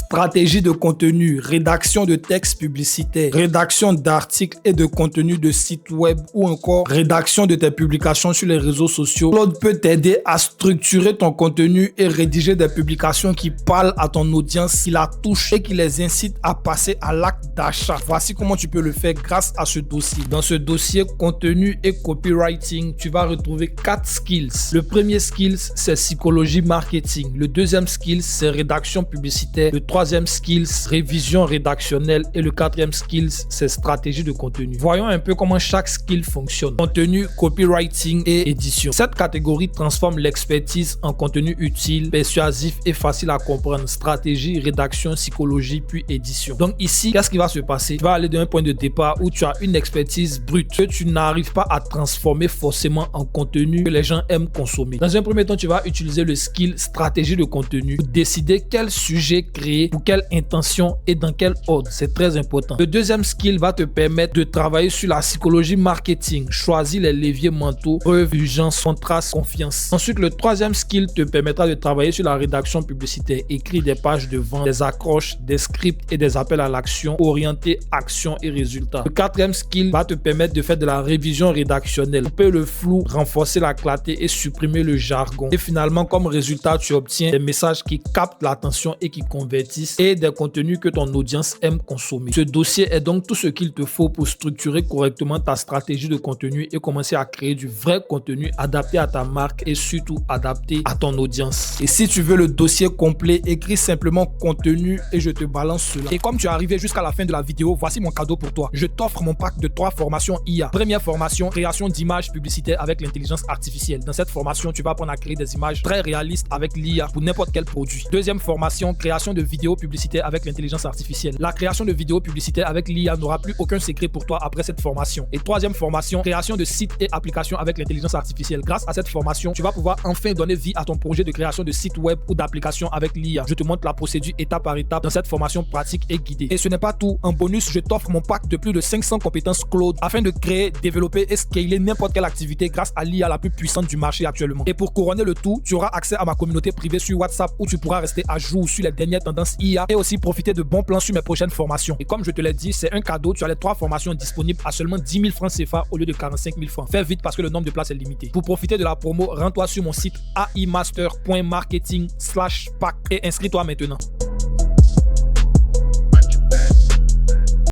stratégie de contenu, rédaction de textes publicitaires, rédaction d'articles et de contenus de sites web ou encore rédaction de tes publications sur les réseaux sociaux. Claude peut t'aider à structurer ton contenu et rédiger des publications qui parlent à ton audience, qui la touchent et qui les incitent à passer à l'acte d'achat. Voici comment tu peux le faire grâce à ce dossier. Dans ce dossier contenu et copywriting, tu vas retrouver 4 skills. Le premier skill, c'est psychologie marketing. Le deuxième skill, c'est rédaction publicitaire. Le troisième skill, révision rédactionnelle. Et le quatrième skill, c'est stratégie de contenu. Voyons un peu comment chaque skill fonctionne. Contenu, copywriting et édition. Cette catégorie transforme l'expertise en contenu utile, persuasif et facile à comprendre. Stratégie, rédaction, psychologie, puis édition. Donc ici, qu'est-ce qui va se passer? Tu vas aller d'un point de départ où tu as une expertise brute que tu n'arrives pas à transformer forcément en contenu que les gens aiment consommer. Dans un premier temps, tu vas utiliser le skill stratégie de contenu pour décider quel sujet créer, pour quelle intention et dans quel ordre. C'est très important. Le deuxième skill va te permettre de travailler sur la psychologie marketing. Choisis les leviers mentaux, preuve, urgence, contraste, confiance. Ensuite, le troisième skill te permettra de travailler sur la rédaction publicitaire. Écrire des pages de vente, des accroches, des scripts et des appels à l'action orientés action et résultats. Le quatrième skill va te permettre de faire de la révision rédactionnelle. Couper le flou, renforcer la clarté et supprimer le jargon. Et finalement, comme résultat, tu obtiens des messages qui captent l'attention et qui convertissent et des contenus que ton audience aime consommer. Ce dossier est donc tout ce qu'il te faut pour structurer correctement ta stratégie de contenu et commencer à créer du vrai contenu adapté à ta marque et surtout adapté à ton audience. Et si tu veux le dossier complet, écris simplement contenu et je te balance cela. Et comme tu es arrivé jusqu'à la fin de la vidéo, voici mon cadeau pour toi. Je t'offre mon pack de 3 formations IA. Première formation, création d'images publicitaires avec l'intelligence artificielle. Dans cette formation, tu vas apprendre à créer des images très réalistes avec l'IA pour n'importe quel produit. Deuxième formation, création de vidéos publicitaires avec l'intelligence artificielle. La création de vidéos publicitaires avec l'IA n'aura plus aucun secret pour toi après cette formation. Et troisième formation, création de sites et applications avec l'intelligence artificielle. Grâce à cette formation, tu vas pouvoir enfin donner vie à ton projet de création de site web ou d'application avec l'IA. Je te montre la procédure étape par étape dans cette formation pratique et guidée. Et ce n'est pas tout. En bonus, je t'offre mon pack de plus de 500 compétences Claude afin de créer, développer et scaler n'importe quelle activité grâce à l'IA la plus puissante du marché actuellement. Et pour couronner le tout, tu auras accès à ma communauté privée sur WhatsApp où tu pourras rester à jour sur les dernières tendances IA et aussi profiter de bons plans sur mes prochaines formations. Et comme je te l'ai dit, c'est un cadeau. Tu as les 3 formations disponibles à seulement 10 000 francs CFA au lieu de 45 000 francs. Fais vite parce que le nombre de places est limité. Pour profiter de la promo, rends-toi sur mon site aimaster.marketing/pack et inscris-toi maintenant.